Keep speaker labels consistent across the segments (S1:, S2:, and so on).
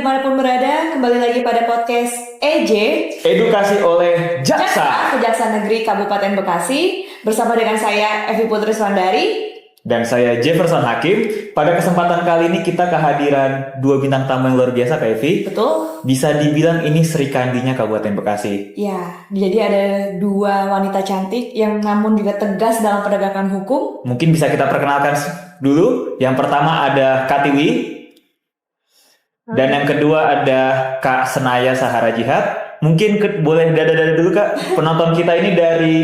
S1: dimanapun berada, kembali lagi pada podcast EJ
S2: Edukasi oleh Jaksa
S1: Kejaksaan Negeri Kabupaten Bekasi bersama dengan saya Evi Putri Swandari
S2: dan saya Jefferson Hakim. Pada kesempatan kali ini kita kehadiran dua bintang tamu yang luar biasa, Kak Evi.
S1: Betul?
S2: Bisa dibilang ini Sri Kandinya Kabupaten Bekasi.
S1: Ya, jadi ada dua wanita cantik yang namun juga tegas dalam penegakan hukum.
S2: Mungkin bisa kita perkenalkan dulu. Yang pertama ada Kak Tiwi. Dan yang kedua ada Kak Senaya Sahara Jihad. Mungkin boleh dada-dada dulu Kak. Penonton kita ini dari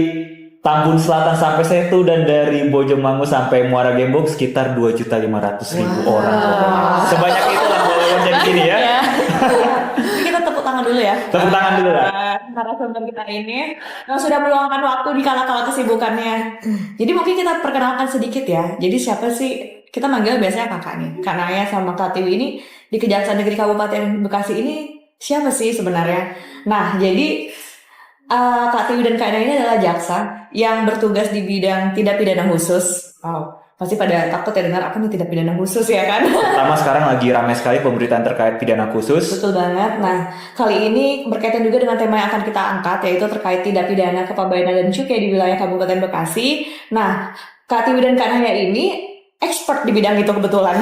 S2: Tambun Selatan sampai Setu dan dari Bojomangu sampai Muara Gembong sekitar 2.500.000 orang. Sebanyak itulah follower di sini ya.
S1: Kita tepuk tangan dulu ya.
S2: Tepuk tangan dulu lah.
S1: Narasumber kita ini yang sudah meluangkan waktu di kala-kala kesibukannya. Jadi mungkin kita perkenalkan sedikit ya. Jadi siapa sih? Kita manggil biasanya kakak nih. Kak Naya sama Kak Tiwi ini di Kejaksaan Negeri Kabupaten Bekasi ini siapa sih sebenarnya? Nah, jadi Kak Tiwi dan Kak Naya ini adalah jaksa yang bertugas di bidang tindak pidana khusus. Wow, pasti pada takut ya dengar apa nih tindak pidana khusus ya kan?
S2: Pertama sekarang lagi ramai sekali pemberitaan terkait pidana khusus.
S1: Betul banget. Nah, kali ini berkaitan juga dengan tema yang akan kita angkat, yaitu terkait tindak pidana kepabeanan dan cukai di wilayah Kabupaten Bekasi. Nah, Kak Tiwi dan Kak Naya ini expert di bidang itu kebetulan.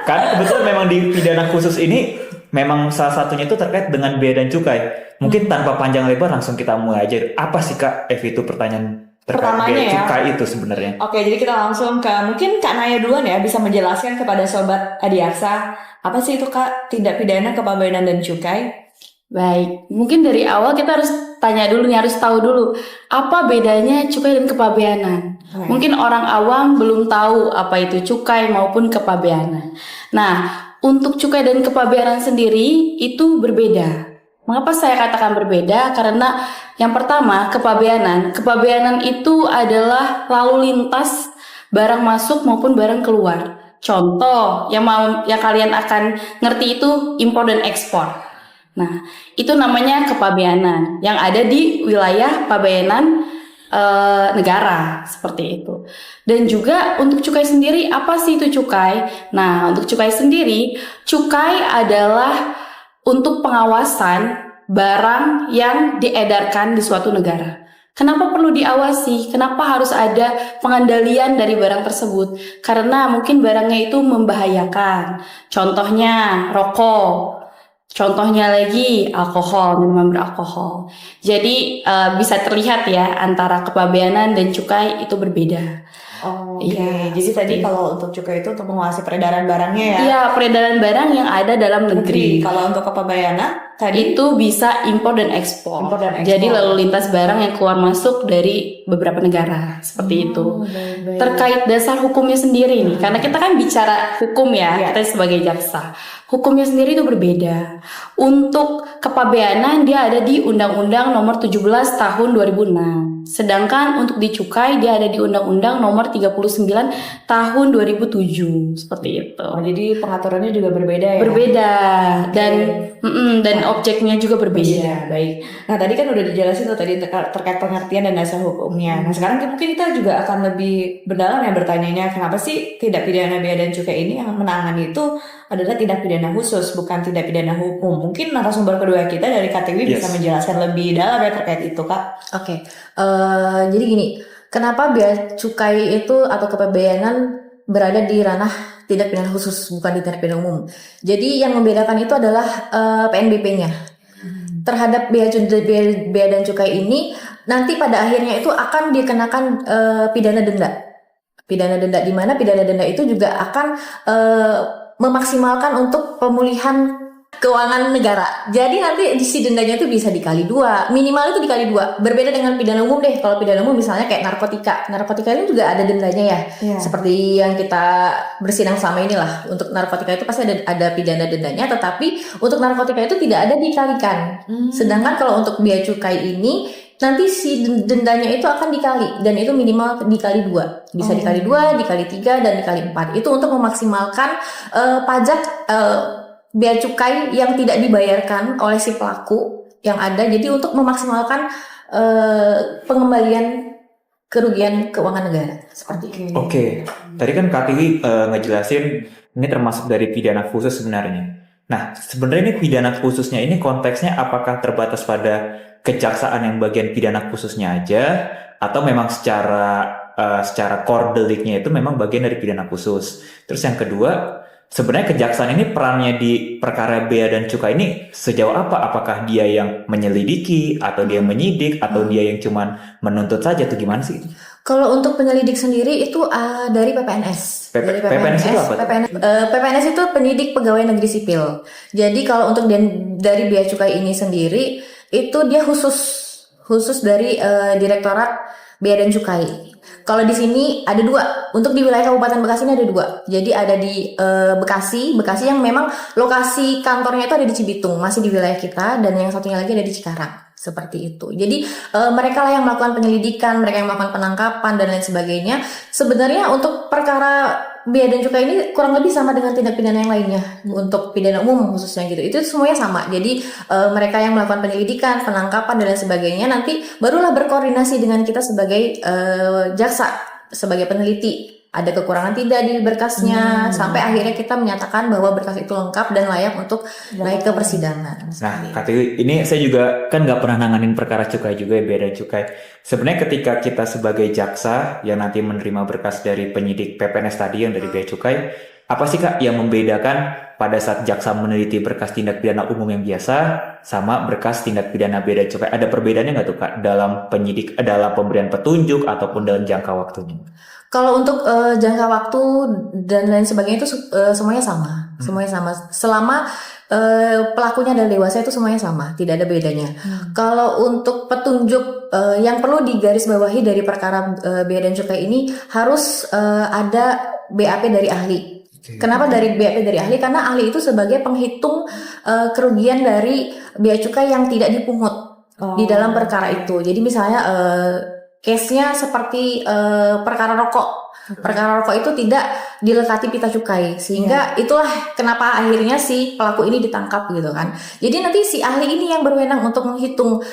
S2: Karena kebetulan memang di pidana khusus ini memang salah satunya itu terkait dengan bea dan cukai. Mungkin tanpa panjang lebar langsung kita mulai aja. Apa sih Kak Evi itu pertanyaan terkait
S1: Pertamanya
S2: bea
S1: ya.
S2: cukai itu sebenarnya?
S1: Oke, jadi kita langsung ke mungkin Kak Naya duluan ya, bisa menjelaskan kepada Sobat Adiaksa apa sih itu Kak tindak pidana kepabeanan dan cukai?
S3: Baik, mungkin dari awal kita harus tanya dulu nih, harus tahu dulu apa bedanya cukai dan kepabeanan. Mungkin orang awam belum tahu apa itu cukai maupun kepabeanan. Nah, untuk cukai dan kepabeanan sendiri itu berbeda. Mengapa saya katakan berbeda? Karena yang pertama, kepabeanan itu adalah lalu lintas barang masuk maupun barang keluar. Contoh yang kalian akan ngerti itu impor dan ekspor. Nah, itu namanya kepabeanan yang ada di wilayah pabeanan negara seperti itu. Dan juga untuk cukai sendiri, apa sih itu cukai? Nah, untuk cukai sendiri, cukai adalah untuk pengawasan barang yang diedarkan di suatu negara. Kenapa perlu diawasi? Kenapa harus ada pengendalian dari barang tersebut? Karena mungkin barangnya itu membahayakan. Contohnya rokok. Contohnya lagi alkohol, minuman beralkohol. Jadi bisa terlihat ya antara kepabeanan dan cukai itu berbeda.
S1: Oh, oke. Jadi tadi kalau untuk cukai itu untuk menguasai peredaran barangnya ya?
S3: Iya, peredaran barang yang ada dalam negeri.
S1: Kalau untuk kepabeanan tadi
S3: itu bisa impor dan ekspor. Jadi lalu lintas barang yang keluar masuk dari beberapa negara seperti itu.
S1: Baik.
S3: Terkait dasar hukumnya sendiri nih, karena kita kan bicara hukum ya, kita sebagai jaksa. Hukumnya sendiri itu berbeda. Untuk kepabeanan dia ada di Undang-Undang Nomor 17 Tahun 2006. Sedangkan untuk di cukai dia ada di Undang-Undang Nomor 39 Tahun 2007. Seperti itu.
S1: Oh, jadi pengaturannya juga berbeda ya?
S3: Berbeda dan objeknya juga berbeda.
S1: Baik. Nah, tadi kan udah dijelasin tuh tadi terkait pengertian dan dasar hukumnya. Nah, sekarang mungkin kita juga akan lebih mendalam ya bertanyanya kenapa sih tindak pidana bea dan cukai ini yang menangani itu adalah tindak pidana khusus, bukan tindak pidana hukum. Mungkin narasumber kedua kita dari KTW bisa menjelaskan lebih dalam ya terkait itu, Kak.
S4: Oke. Jadi gini, kenapa bea cukai itu atau kepabeanan berada di ranah tindak pidana khusus, bukan di tindak pidana umum. Jadi yang membedakan itu adalah PNBP-nya. Terhadap bea dan cukai ini nanti pada akhirnya itu akan dikenakan pidana denda. Pidana denda di mana pidana denda itu juga akan memaksimalkan untuk pemulihan keuangan negara. Jadi nanti si dendanya itu bisa dikali 2, minimal itu dikali 2. Berbeda dengan pidana umum deh. Kalau pidana umum misalnya kayak narkotika. Narkotika ini juga ada dendanya ya. Seperti yang kita bersidang selama inilah. Untuk narkotika itu pasti ada pidana dendanya, tetapi untuk narkotika itu tidak ada dikalikan. Sedangkan kalau untuk bea cukai ini nanti si dendanya itu akan dikali dan itu minimal dikali 2. Bisa dikali 2, dikali 3 dan dikali 4. Itu untuk memaksimalkan pajak bea cukai yang tidak dibayarkan oleh si pelaku yang ada. Jadi untuk memaksimalkan pengembalian kerugian keuangan negara seperti itu.
S2: Oke. Tadi kan Kak Tiwi ngejelasin ini termasuk dari pidana khusus sebenarnya. Nah, sebenarnya ini pidana khususnya ini konteksnya apakah terbatas pada kejaksaan yang bagian pidana khususnya aja, atau memang secara core deliknya itu memang bagian dari pidana khusus. Terus yang kedua, sebenarnya kejaksaan ini perannya di perkara bea dan cukai ini sejauh apa? Apakah dia yang menyelidiki, atau dia yang menyidik, atau dia yang cuman menuntut saja, tuh gimana sih?
S4: Kalau untuk penyelidik sendiri itu dari PPNS. Dari
S2: PPNS itu apa tuh?
S4: PPNS itu penyidik pegawai negeri sipil. Jadi kalau untuk dari bea cukai ini sendiri itu dia khusus dari Direktorat Bea dan Cukai. Kalau di sini ada 2. Untuk di wilayah Kabupaten Bekasi ini ada 2. Jadi ada di Bekasi yang memang lokasi kantornya itu ada di Cibitung, masih di wilayah kita, dan yang satunya lagi ada di Cikarang. Seperti itu. Jadi mereka lah yang melakukan penyelidikan, mereka yang melakukan penangkapan dan lain sebagainya. Sebenarnya untuk perkara bea dan cukai ini kurang lebih sama dengan tindak pidana yang lainnya. Untuk pidana umum khususnya gitu. Itu semuanya sama. Jadi mereka yang melakukan penyelidikan, penangkapan dan lain sebagainya nanti barulah berkoordinasi dengan kita sebagai jaksa, sebagai peneliti. Ada kekurangan tidak di berkasnya, sampai akhirnya kita menyatakan bahwa berkas itu lengkap dan layak untuk naik ke persidangan.
S2: Nah, Kak Tiwi, ini saya juga kan nggak pernah nanganin perkara cukai juga ya, bea dan cukai. Sebenarnya ketika kita sebagai jaksa yang nanti menerima berkas dari penyidik PPNS tadi yang dari bea cukai, apa sih Kak yang membedakan pada saat jaksa meneliti berkas tindak pidana umum yang biasa sama berkas tindak pidana bea dan cukai? Ada perbedaannya nggak tuh Kak dalam dalam pemberian petunjuk ataupun dalam jangka waktunya?
S4: Kalau untuk jangka waktu dan lain sebagainya itu semuanya sama. Semuanya sama. Selama pelakunya adalah dewasa itu semuanya sama, tidak ada bedanya. Kalau untuk petunjuk yang perlu digarisbawahi dari perkara bea dan cukai ini harus ada BAP dari ahli. Kenapa dari BAP dari ahli? Karena ahli itu sebagai penghitung kerugian dari bea cukai yang tidak dipungut di dalam perkara itu. Jadi misalnya case-nya seperti perkara rokok. Perkara rokok itu tidak dilekati pita cukai, sehingga itulah kenapa akhirnya si pelaku ini ditangkap gitu kan. Jadi nanti si ahli ini yang berwenang untuk menghitung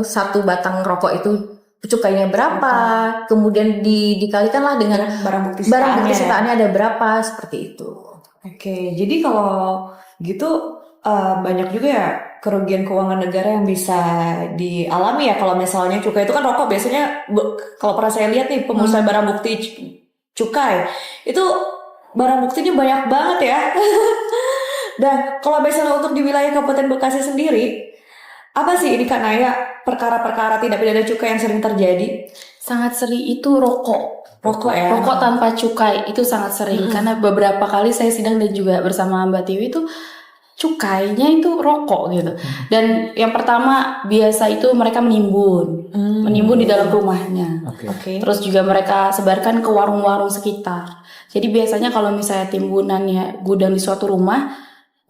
S4: satu batang rokok itu cukainya berapa, kemudian dikalikanlah dengan barang bukti sitaannya ada berapa, seperti itu.
S1: Oke, jadi kalau gitu banyak juga ya kerugian keuangan negara yang bisa dialami ya kalau misalnya cukai itu kan rokok biasanya kalau pernah saya lihat nih pemusnahan barang bukti cukai itu barang buktinya banyak banget ya. Dan kalau misalnya untuk di wilayah Kabupaten Bekasi sendiri apa sih ini Kak Naya perkara-perkara tindak pidana cukai yang sering terjadi?
S3: Sangat sering itu rokok
S1: ya.
S3: Rokok tanpa cukai itu sangat sering karena beberapa kali saya sidang dan juga bersama Mbak Tiwi itu cukainya itu rokok gitu. Dan yang pertama biasa itu mereka menimbun di dalam rumahnya.
S2: Okay.
S3: Terus juga mereka sebarkan ke warung-warung sekitar. Jadi biasanya kalau misalnya timbunannya gudang di suatu rumah,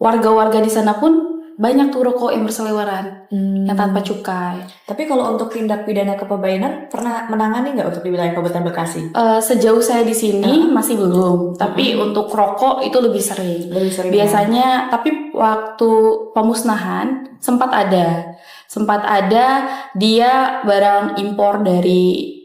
S3: warga-warga di sana pun banyak tuh rokok yang berseliweran yang tanpa cukai.
S1: Tapi kalau untuk tindak pidana kepabeanan pernah menangani nggak untuk di wilayah Kabupaten Bekasi?
S3: Sejauh saya di sini masih belum. Tapi untuk rokok itu lebih sering. Biasanya, tapi waktu pemusnahan sempat ada dia barang impor dari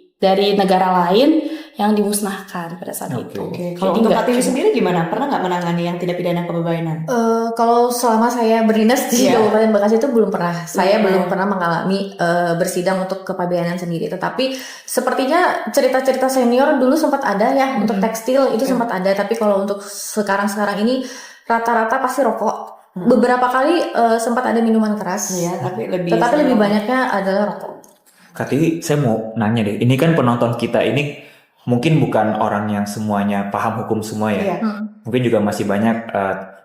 S3: negara lain yang dimusnahkan pada saat itu.
S1: Kalau untuk Kak Tiwi sendiri gimana? Pernah nggak menangani yang tindak pidana kepabeanan?
S4: Kalau selama saya berdinas di Kabupaten Bekasi itu belum pernah. Saya belum pernah mengalami bersidang untuk kepabeanan sendiri. Tetapi sepertinya cerita-cerita senior dulu sempat ada ya untuk tekstil itu sempat ada. Tapi kalau untuk sekarang ini rata-rata pasti rokok. Beberapa kali sempat ada minuman keras. Tetapi lebih banyaknya adalah rokok.
S2: Kak Tiwi, saya mau nanya deh. Ini kan penonton kita ini mungkin bukan orang yang semuanya paham hukum semua ya. Mungkin juga masih banyak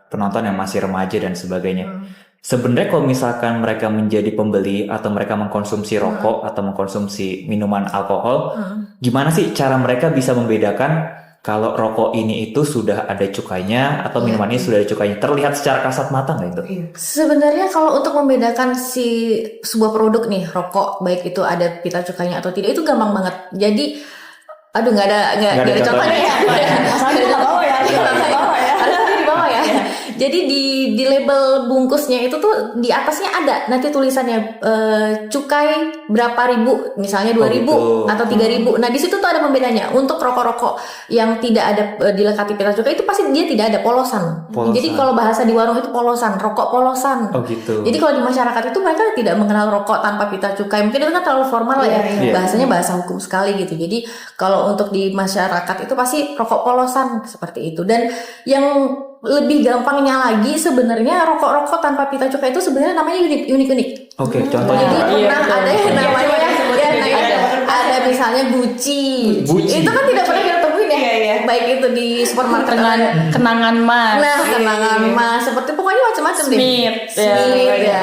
S2: penonton yang masih remaja dan sebagainya. Sebenarnya kalau misalkan mereka menjadi pembeli atau mereka mengkonsumsi rokok atau mengkonsumsi minuman alkohol, gimana sih cara mereka bisa membedakan kalau rokok ini itu sudah ada cukainya atau minuman ini sudah ada cukainya? Terlihat secara kasat mata nggak itu?
S4: Sebenarnya kalau untuk membedakan sebuah produk nih, rokok baik itu ada pita cukainya atau tidak itu gampang banget. Jadi nggak ada contohnya ya.
S1: Masalahnya di bawah ya.
S4: Ada di bawah ya. Jadi di label bungkusnya itu tuh di atasnya ada nanti tulisannya cukai berapa ribu, misalnya 2.000
S2: gitu.
S4: atau 3.000. Nah di situ tuh ada pembedanya. Untuk rokok-rokok yang tidak ada dilekati pita cukai itu pasti dia tidak ada polosan.
S2: Polosan.
S4: Jadi kalau bahasa di warung itu polosan, rokok polosan.
S2: Oh gitu.
S4: Jadi kalau di masyarakat itu mereka tidak mengenal rokok tanpa pita cukai. Mungkin itu kan terlalu formal lah ya.
S2: Iya.
S4: Bahasanya bahasa hukum sekali gitu. Jadi kalau untuk di masyarakat itu pasti rokok polosan seperti itu. Dan yang lebih gampangnya lagi sebenarnya rokok-rokok tanpa pita cukai itu sebenarnya namanya unik-unik.
S2: Oke, contohnya.
S4: Jadi
S3: Iya,
S4: pernah
S3: betul.
S4: ada yang namanya
S1: Iya,
S4: ada misalnya Gucci.
S2: Gucci.
S4: Itu kan tidak pernah kita temuin ya.
S1: Iya.
S4: Baik itu di supermarket
S3: Dengan kenangan mas.
S4: nah, kenangan emas seperti pokoknya macam-macam deh.
S3: Smith, ya.
S4: Smith, ya.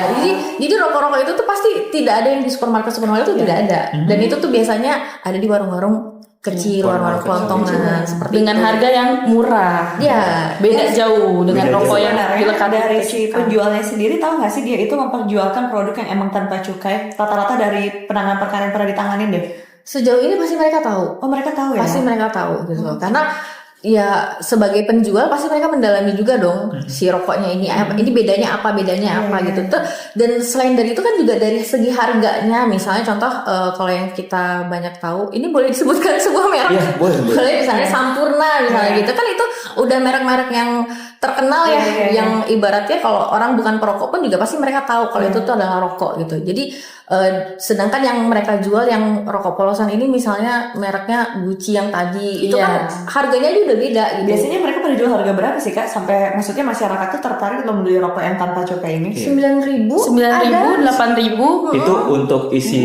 S4: Jadi rokok-rokok itu tuh pasti tidak ada yang di supermarket itu tidak ada. Dan itu tuh biasanya ada di warung-warung kecil, warung-warung kelontongan seperti
S3: Dengan
S4: itu.
S3: harga yang murah.
S4: Ya,
S3: Beda jauh dengan
S2: Beda
S3: rokok
S2: jauh.
S3: yang
S1: Sebenarnya
S3: dilekati
S1: dari
S3: pita
S1: si
S3: cukai.
S1: penjualnya sendiri tahu nggak sih dia itu memperjualkan produk yang emang tanpa cukai rata-rata dari penanganan perkara yang pernah ditanganin deh.
S4: sejauh ini pasti mereka tahu.
S1: Oh mereka tahu ya?
S4: Pasti mereka tahu gitu. Karena ya sebagai penjual pasti mereka mendalami juga dong si rokoknya ini bedanya apa gitu tuh. Dan selain dari itu kan juga dari segi harganya, misalnya contoh kalau yang kita banyak tahu ini boleh disebutkan sebuah merek.
S2: Iya, boleh.
S4: Boleh misalnya Sampurna misalnya gitu kan, itu udah merek-merek yang terkenal ya, yang ibaratnya kalau orang bukan perokok pun juga pasti mereka tahu kalau itu tuh adalah rokok gitu. Jadi sedangkan yang mereka jual yang rokok polosan ini misalnya mereknya Gucci yang tadi itu kan harganya aja udah beda gitu.
S1: Biasanya mereka pada jual harga berapa sih kak? Sampai maksudnya masyarakat tuh tertarik untuk membeli rokok yang tanpa cukai ini?
S4: 9.000,
S3: 9.000, 8.000.
S2: Itu untuk isi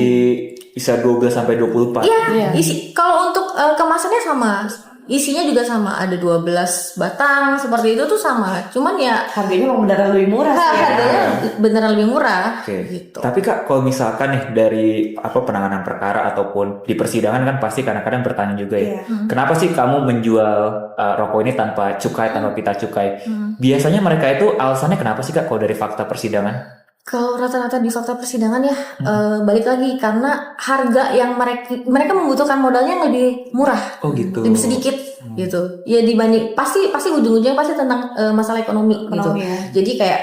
S2: bisa 12 sampai 24.
S4: Iya, isi kalau untuk kemasannya sama. Isinya juga sama, ada 12 batang seperti itu tuh sama. Cuman ya
S1: Harganya mau beneran lebih murah sih ya.
S4: harganya beneran lebih murah
S2: Oke.
S4: gitu.
S2: Tapi Kak, kalau misalkan nih dari penanganan perkara ataupun di persidangan kan pasti kadang-kadang bertanya juga ya.
S1: Iya.
S2: Kenapa sih kamu menjual rokok ini tanpa cukai, tanpa pita cukai? Biasanya mereka itu alasannya kenapa sih Kak kalau dari fakta persidangan?
S4: Kalau rata-rata di fakta persidangan ya balik lagi karena harga yang mereka membutuhkan modalnya yang lebih murah,
S2: Oh gitu.
S4: lebih sedikit gitu. Ya dibanding pasti ujung-ujungnya pasti tentang masalah ekonomi gitu.
S1: Ya.
S4: Jadi kayak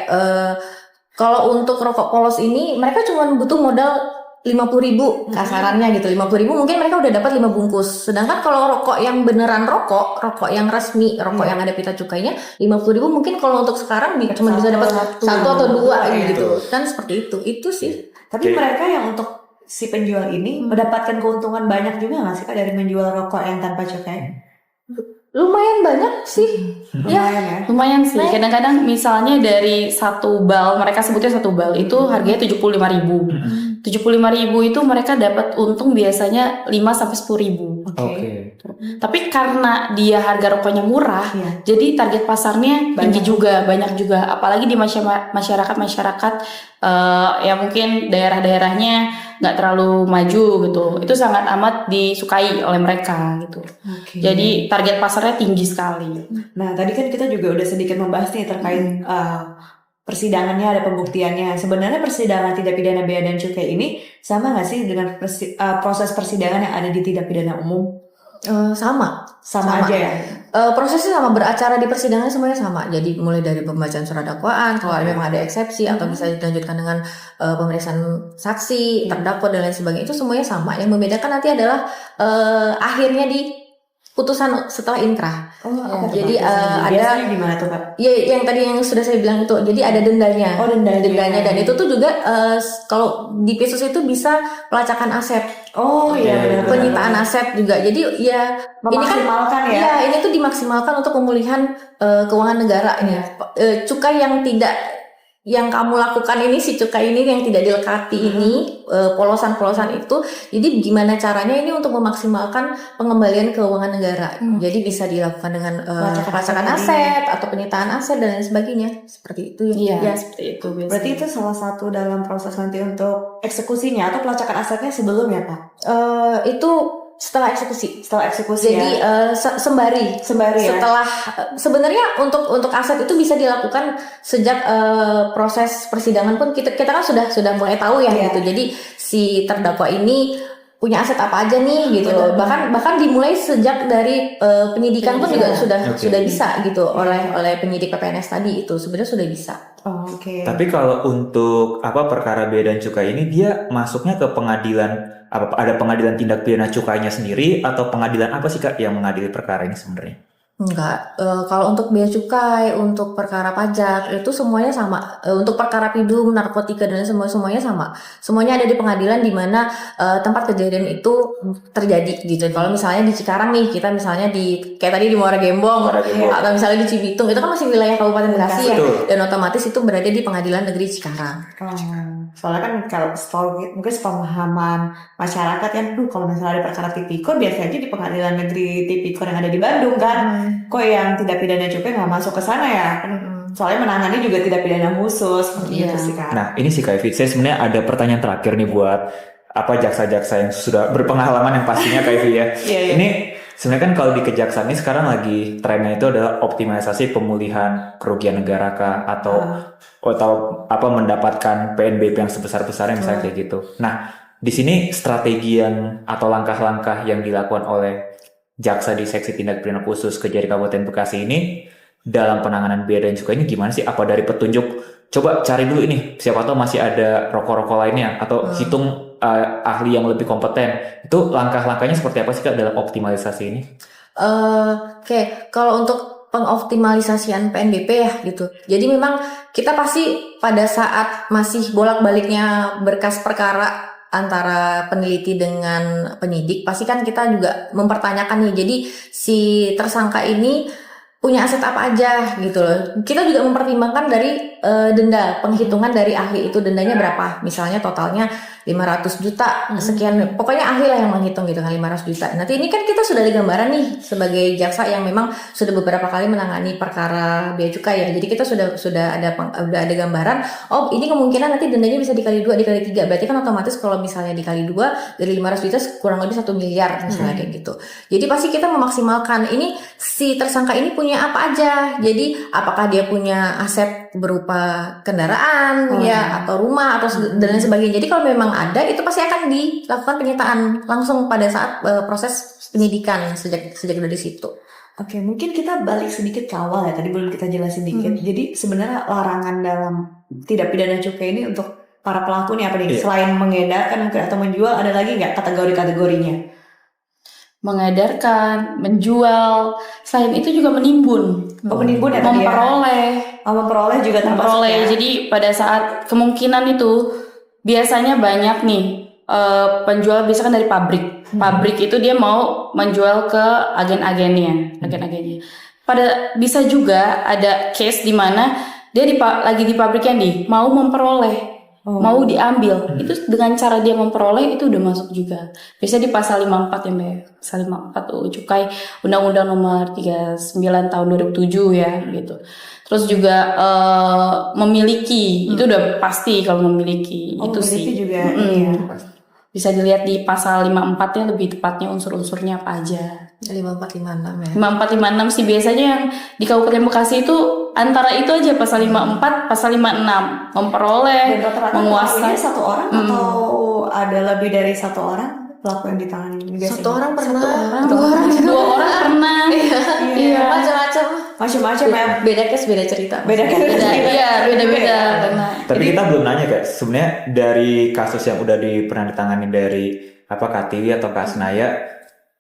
S4: kalau untuk rokok polos ini mereka cuma butuh modal 50.000 kasarannya gitu. 50.000 mungkin mereka udah dapat 5 bungkus. Sedangkan kalau rokok yang beneran rokok yang resmi, rokok yang ada pita cukainya 50.000 mungkin kalau untuk sekarang cuma bisa dapat 1 atau 2 gitu. Kan seperti itu. Itu sih.
S1: Tapi
S2: Oke.
S1: mereka yang untuk si penjual ini mendapatkan keuntungan banyak juga nggak sih kak dari menjual rokok yang tanpa cukai?
S4: Lumayan banyak sih. Ya,
S1: Lumayan ya.
S3: Lumayan sih. Kadang-kadang misalnya dari satu bal, mereka sebutnya satu bal itu harganya 75.000. 75.000 itu mereka dapat untung biasanya 5 sampai 10.000.
S2: Oke.
S3: Tapi karena dia harga rokoknya murah,
S1: Iya.
S3: jadi target pasarnya tinggi juga, banyak juga. Apalagi di masyarakat yang mungkin daerah-daerahnya nggak terlalu maju gitu. Itu sangat amat disukai oleh mereka gitu.
S1: Oke.
S3: Jadi target pasarnya tinggi sekali.
S1: Nah, tadi kan kita juga udah sedikit membahas nih terkait persidangannya, ada pembuktiannya. Sebenarnya persidangan tindak pidana bea dan cukai ini sama nggak sih dengan proses persidangan yang ada di tindak pidana umum?
S4: sama.
S1: Sama aja ya?
S4: Prosesnya sama, beracara di persidangan semuanya sama. Jadi mulai dari pembacaan surat dakwaan, kalau memang ada eksepsi atau bisa dilanjutkan dengan pemeriksaan saksi, terdakwa dan lain sebagainya, itu semuanya sama. Yang membedakan nanti adalah akhirnya di putusan setelah inkrah. Jadi ada
S1: biasanya gimana tuh kak?
S4: ya yang tadi yang sudah saya bilang itu. Jadi ada dendanya.
S1: Oh, dendanya.
S4: Dan itu tuh juga kalau di PISUS itu bisa pelacakan aset.
S1: Oh iya, benar.
S4: Penyitaan aset juga. Jadi ya
S1: Memaksimalkan
S4: ini kan,
S1: ya?
S4: ini tuh dimaksimalkan untuk pemulihan keuangan negara ini. Cukai yang kamu lakukan ini, si cukai ini yang tidak dilekati ini, polosan-polosan itu. Jadi gimana caranya ini untuk memaksimalkan pengembalian keuangan negara. Jadi bisa dilakukan dengan pelacakan aset atau penyitaan aset dan lain sebagainya. Seperti itu.
S3: Iya,
S4: Ya.
S3: seperti itu biasanya.
S1: Berarti itu salah satu dalam proses nanti untuk eksekusinya atau pelacakan asetnya sebelum ya kak?
S4: Itu setelah eksekusi.
S1: Setelah eksekusi
S4: Jadi
S1: ya?
S4: sembari
S1: Sembari ya?
S4: setelah sebenarnya untuk aset itu bisa dilakukan sejak proses persidangan pun kita kan sudah mulai tahu ya
S1: Iya.
S4: gitu. Jadi si terdakwa ini punya aset apa aja nih gitu loh. Bahkan dimulai sejak dari penyidikan pun juga sudah bisa gitu oleh penyidik PPNS tadi itu sebenarnya sudah bisa.
S1: Oh, oke.
S2: Tapi kalau untuk perkara bea dan cukai ini dia masuknya ke pengadilan ada pengadilan tindak pidana cukainya sendiri atau pengadilan apa sih Kak yang mengadili perkara ini sebenarnya?
S4: Enggak, kalau untuk bea cukai, untuk perkara pajak itu semuanya sama. Untuk perkara pidum, narkotika dan semuanya sama. Semuanya ada di pengadilan di mana tempat kejadian itu terjadi gitu. Kalau misalnya di Cikarang nih, kita misalnya kayak tadi di Muara Gembong, atau misalnya di Cibitung, itu kan masih wilayah Kabupaten Bekasi ya. Dan otomatis itu berada di Pengadilan Negeri Cikarang.
S1: Soalnya kan kalau mungkin sepemahaman masyarakat kan, kalau misalnya ada perkara tipikor biasanya di Pengadilan Negeri Tipikor yang ada di Bandung kan. Kok yang tidak pidana cukai nggak masuk ke sana ya? Soalnya menangani juga tidak pidana khusus seperti itu sih Kak.
S2: Nah ini sih Kak Evi, saya sebenarnya ada pertanyaan terakhir nih buat jaksa-jaksa yang sudah berpengalaman yang pastinya Kak Evi ya. Ini sebenarnya kan kalau di kejaksaan ini sekarang lagi trennya itu adalah optimalisasi pemulihan kerugian negara Kak, atau mendapatkan PNBP yang sebesar-besarnya misalnya kayak gitu. Nah di sini strategi atau langkah-langkah yang dilakukan oleh jaksa di seksi tindak pidana khusus Kejari Kabupaten Bekasi ini dalam penanganan bea dan cukai ini gimana sih? Apa dari petunjuk? Coba cari dulu ini, siapa tahu masih ada rokok-rokok lainnya atau hitung ahli yang lebih kompeten. Itu langkah-langkahnya seperti apa sih Kak dalam optimalisasi ini?
S4: Oke, kalau untuk pengoptimalisasian PNBP ya gitu. Jadi memang kita pasti pada saat masih bolak-baliknya berkas perkara antara peneliti dengan penyidik, pasti kan kita juga mempertanyakan nih. Jadi si tersangka ini punya aset apa aja gitu loh. Kita juga mempertimbangkan dari denda, penghitungan dari ahli itu dendanya berapa. Misalnya totalnya 500 juta sekian. Pokoknya ahli lah yang menghitung gitu kan 500 juta. Nanti ini kan kita sudah ada gambaran nih sebagai jaksa yang memang sudah beberapa kali menangani perkara bea cukai ya. Jadi kita sudah ada gambaran. Oh, ini kemungkinan nanti dendanya bisa dikali 2, dikali 3. Berarti kan otomatis kalau misalnya dikali 2 dari 500 juta kurang lebih 1 miliar misalnya kayak gitu. Jadi pasti kita memaksimalkan ini si tersangka ini punya apa aja. Jadi apakah dia punya aset berupa kendaraan atau rumah atau dan lain sebagainya. Jadi kalau memang ada itu pasti akan dilakukan penyitaan langsung pada saat proses penyidikan sejak dari situ.
S1: Oke, mungkin kita balik sedikit ke awal ya. Tadi belum kita jelasin dikit. Jadi sebenarnya larangan dalam tidak pidana cukai ini untuk para pelaku nih apa nih? Selain mengedarkan mungkin atau menjual, ada lagi nggak kategori-kategorinya?
S3: Mengedarkan, menjual, selain itu juga menimbun.
S1: Menimbun ya tadi ya? Memperoleh juga termasuk ya?
S3: Jadi pada saat kemungkinan itu biasanya banyak nih penjual biasanya kan dari pabrik. Pabrik itu dia mau menjual ke agen-agennya. Bisa juga ada case di mana dia lagi di pabriknya nih mau memperoleh. Mau diambil, itu dengan cara dia memperoleh itu udah masuk juga. Biasanya di pasal 54 ya Mbak. Pasal 54 cukai Undang-Undang Nomor 39 tahun 2007 ya gitu. Terus juga memiliki, itu udah pasti kalau memiliki itu sih.
S1: Juga iya.
S3: Bisa dilihat di pasal 54 ya lebih tepatnya unsur-unsurnya apa aja.
S4: 5456 ya.
S3: 5456 sih biasanya yang di Kabupaten Bekasi itu antara itu aja pasal 54, pasal 56 memperoleh, menguasai
S1: satu orang atau ada lebih dari satu orang pelaku yang ditangani biasanya?
S4: Satu orang pernah,
S3: dua orang pernah.
S4: Iya, macam-macam
S1: ya.
S4: Beda case, beda cerita.
S3: Beda-beda.
S2: Tapi kita belum nanya Kak, sebenarnya dari kasus yang udah pernah ditangani dari Katiwi atau Kak Senaya,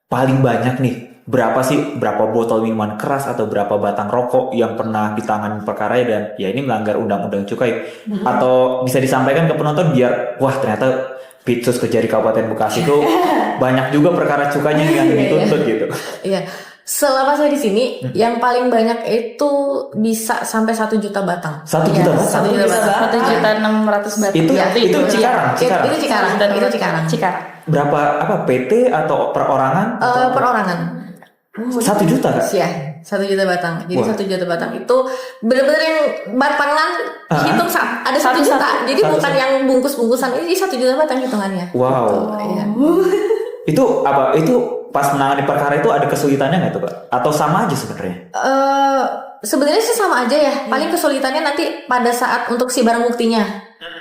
S2: paling banyak nih berapa botol minuman keras atau berapa batang rokok yang pernah ditangani perkara dan ya ini melanggar undang-undang cukai, atau bisa disampaikan ke penonton biar wah ternyata Pitsus Kejari Kabupaten Bekasi itu banyak juga perkara cukainya yang dituntut gitu.
S4: Iya. Selama saya di sini, yang paling banyak itu bisa sampai 1 juta batang.
S2: 1 juta batang?
S4: 1 juta batang.
S3: 1.600.000 batang.
S2: Itu Cikarang.
S4: Itu Cikarang.
S2: Berapa PT atau perorangan?
S4: Perorangan.
S2: 1 juta Kak?
S4: Iya, 1 juta batang. Jadi 1 juta batang itu benar-benar yang batangan hitung ada 1 juta. Jadi bukan yang bungkus-bungkusan, ini 1 juta batang hitungannya.
S2: Wow.
S4: Gitu, iya.
S2: Itu apa? Itu pas menangani perkara itu ada kesulitannya nggak tuh Kak? Atau sama aja sebenarnya?
S4: Sebenarnya sih sama aja ya. Paling kesulitannya nanti pada saat untuk si barang buktinya.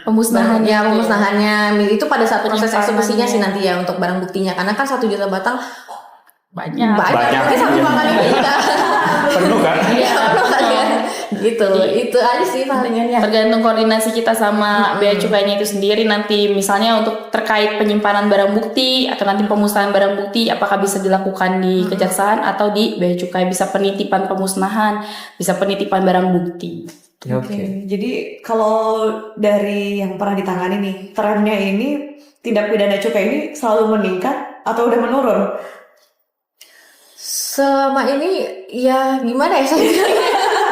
S3: Pemusnahan
S4: ya pemusnahannya itu pada saat proses eksekusinya
S3: Penyimpanannya.
S4: sih nanti ya untuk barang buktinya, karena kan 1 juta batang
S3: banyak.
S2: Banyak.
S4: mungkin satu makan ini juga
S2: Penuh kan?
S4: Iya, kan ya. Gitu. Itu aja sih palingan ya.
S3: Tergantung koordinasi kita sama bea cukainya itu sendiri nanti, misalnya untuk terkait penyimpanan barang bukti atau nanti pemusnahan barang bukti apakah bisa dilakukan di kejaksaan atau di bea cukai, bisa penitipan pemusnahan, bisa penitipan barang bukti.
S2: Ya,
S1: Oke. Jadi kalau dari yang pernah ditangani nih, trennya ini tindak pidana cukai ini selalu meningkat atau udah menurun?
S4: Selama ini ya gimana ya saya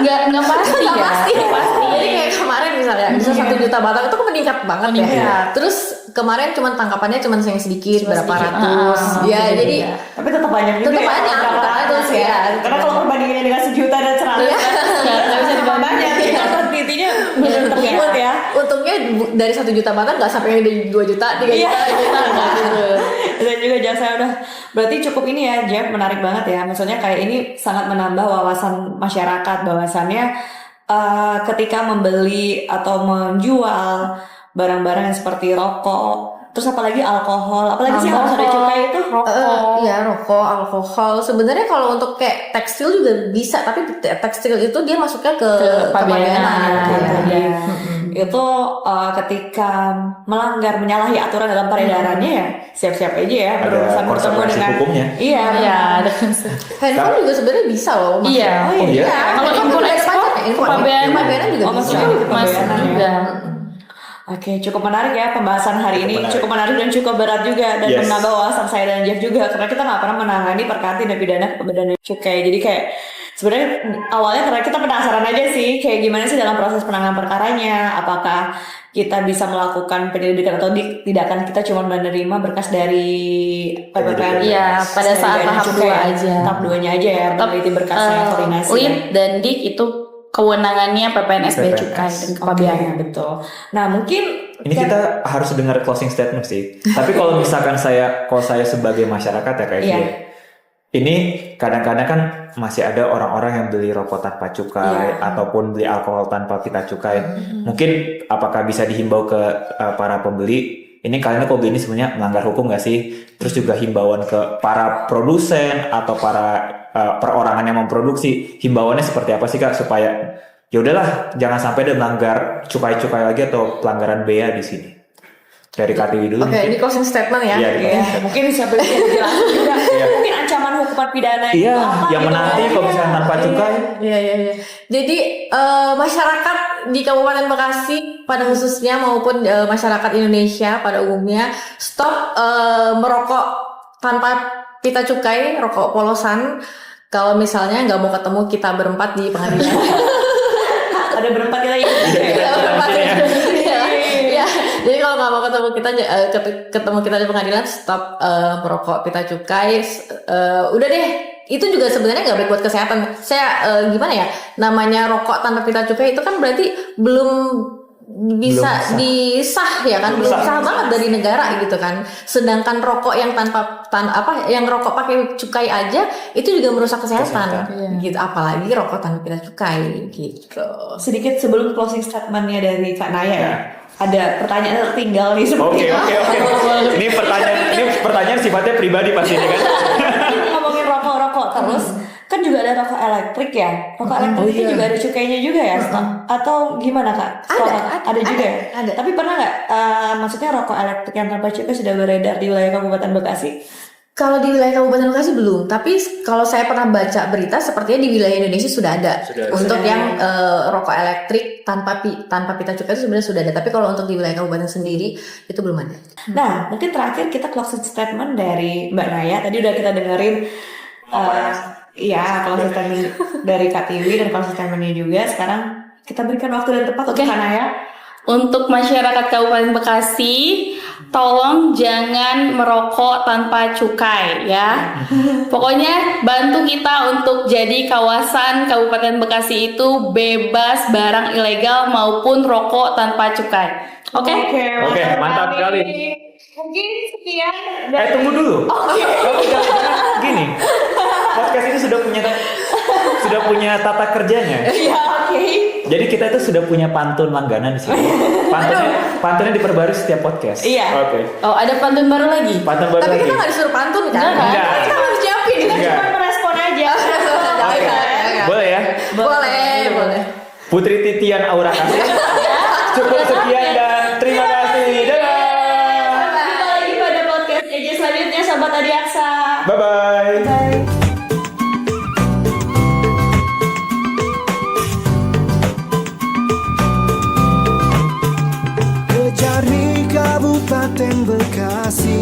S3: Nggak pasti ya. Nggak pasti.
S4: Jadi kayak kemarin misalnya bisa 1 juta batang itu kan meningkat banget ya.
S3: Meningkat.
S4: Terus kemarin cuma tangkapannya cuma yang sedikit,
S3: Cuma
S4: berapa
S3: sedikit.
S4: ratus. Ya jadi
S1: Tapi tetap banyak juga.
S4: Tetap
S1: ya,
S4: banyak,
S1: berapa
S4: tetap
S1: ratus
S4: banyak,
S1: ya.
S4: ya.
S1: Karena kalau perbandingannya dengan 1 juta dan 100
S4: Iya.
S1: nggak bisa dibanding banyak. Jadi kalau intinya tetap ikut ya.
S4: untungnya dari 1 juta batang nggak sampai dari 2 juta, 3
S1: Iya.
S4: juta, nggak gitu.
S1: Dan juga jasa udah berarti cukup ini ya, Jeff, menarik banget ya. Maksudnya kayak ini sangat menambah wawasan masyarakat bahwasannya ketika membeli atau menjual barang-barang yang seperti rokok, terus apalagi alkohol, apalagi sih harus ada cukai itu
S4: Iya, rokok, alkohol. Sebenarnya kalau untuk kayak tekstil juga bisa, tapi tekstil itu dia masuknya ke kepabeanan.
S1: Jadi,
S4: Ya.
S1: itu ketika melanggar, menyalahi aturan dalam peredarannya ya siap-siap aja ya
S2: Ada
S1: berurusan bertemu
S2: konsekuensi
S1: dengan
S2: hukumnya.
S1: Iya,
S3: Iya, ada
S4: Handphone juga sebenarnya bisa loh. Mas.
S3: Iya.
S2: Oh iya.
S3: Kalau impor ekspor,
S4: kepabeanan juga
S1: masuk
S4: bisa.
S1: juga
S3: masuk
S1: kepabeanan ya.
S3: juga.
S1: Oke, cukup menarik ya pembahasan hari ini.
S2: Menarik.
S1: Cukup menarik dan cukup berat juga dan
S2: Yes.
S1: menambah wawasan saya dan Jeff juga karena kita nggak pernah menangani perkara tindak pidana cukai. Jadi kayak sebenarnya awalnya karena kita penasaran aja sih kayak gimana sih dalam proses penanganan perkaranya, apakah kita bisa melakukan penyelidikan atau tidak, kan kita cuma menerima berkas dari PPPN.
S3: Iya, pada saat tahap
S1: Cukai
S3: 2
S1: ya.
S3: aja.
S1: Tahap 2-nya aja ya, meneliti berkasnya, koordinasi.
S3: Lead dan Dik itu kewenangannya PPNS Bea Cukai dan
S1: Oke,
S3: Kepabeanan.
S1: betul. Nah, mungkin
S2: Ini kita harus dengar closing statement sih. Tapi kalau misalkan kalau saya sebagai masyarakat ya kayak
S1: Iya.
S2: ini kadang-kadang kan masih ada orang-orang yang beli rokok tanpa cukai
S1: Iya.
S2: ataupun beli alkohol tanpa pita cukai. Mungkin apakah bisa dihimbau ke para pembeli? Ini kalian kalau beli ini sebenarnya melanggar hukum nggak sih? Terus juga himbauan ke para produsen atau para perorangan yang memproduksi, himbauannya seperti apa sih Kak supaya ya udahlah jangan sampai ada melanggar cukai-cukai lagi atau pelanggaran bea di sini. Dari KTW dulu.
S4: Oke, ini closing statement ya.
S2: Iya,
S1: ya, mungkin siapa bisa dijelasin juga. Mungkin ancaman hukuman pidana itu
S2: Iya,
S1: apa
S2: yang
S1: gitu
S2: menanti
S1: kan.
S2: kalau misalnya tanpa cukai.
S4: Iya. Jadi masyarakat di Kabupaten Bekasi pada khususnya maupun masyarakat Indonesia pada umumnya stop merokok tanpa pita cukai, rokok polosan. Kalau misalnya nggak mau ketemu kita berempat di pengadilan.
S1: Ada berempat lagi.
S4: Kita berempat
S2: Iya.
S4: ya. Jadi kalau nggak mau ketemu kita di pengadilan, stop merokok pita cukai. Udah deh. Itu juga sebenarnya nggak baik buat kesehatan. Saya gimana ya? Namanya rokok tanpa pita cukai itu kan berarti belum bisa disah ya kan, belum sah banget dari negara gitu kan. Sedangkan rokok yang yang rokok pakai cukai aja itu juga merusak kesehatan. Gitu, apalagi rokok tanpa pita cukai gitu.
S1: Sedikit sebelum closing statementnya dari Kak Naya ya. Ada pertanyaan tertinggal nih seperti
S2: Oke. Ini pertanyaan sifatnya pribadi pasti ini kan.
S1: ngomongin rokok terus kan juga ada rokok elektrik ya. Rokok elektrik itu juga ada cukainya juga ya. Atau gimana Kak? Ada juga ya?
S4: Ada.
S1: Tapi pernah nggak maksudnya rokok elektrik yang tanpa cukai sudah beredar di wilayah Kabupaten Bekasi?
S4: Kalau di wilayah Kabupaten Bekasi belum, tapi kalau saya pernah baca berita sepertinya di wilayah Indonesia sudah ada. Untuk yang rokok elektrik tanpa pita cukai itu sebenarnya sudah ada, tapi kalau untuk di wilayah Kabupaten sendiri itu belum ada.
S1: Nah, mungkin terakhir kita closing statement dari Mbak Naya. Tadi udah kita dengerin closing statement dari Kak Tiwi dan closing statementnya juga. Sekarang kita berikan waktu dan tempat untuk Kak Naya.
S3: Untuk masyarakat Kabupaten Bekasi, tolong jangan merokok tanpa cukai ya. Pokoknya bantu kita untuk jadi kawasan Kabupaten Bekasi itu bebas barang ilegal maupun rokok tanpa cukai. Oke?
S2: Oke, mantap sekali.
S1: Mungkin sekian
S2: Tunggu dulu. Gini, podcast ini sudah punya tata kerjanya.
S1: Ya, oke.
S2: Jadi kita itu sudah punya pantun langganan di sini. Pantunnya diperbarui setiap podcast.
S1: Iya.
S2: Oke.
S3: Oh, ada pantun baru lagi.
S2: Pantun baru
S4: Tapi
S2: lagi.
S4: kita nggak disuruh pantun kan?
S2: Enggak.
S4: Kita harus siapin.
S1: Kita
S2: Enggak.
S1: cuma merespon aja.
S2: Oke. Boleh ya?
S4: Boleh.
S2: Putri Titian Aura Kasih. Cukup sekian dan terima kasih. Dadah.
S1: Jumpa lagi pada podcast EJ selanjutnya, Sobat Adiaksa.
S2: Bye bye.
S1: Bye.
S5: Kejar di Kabupaten Bekasi.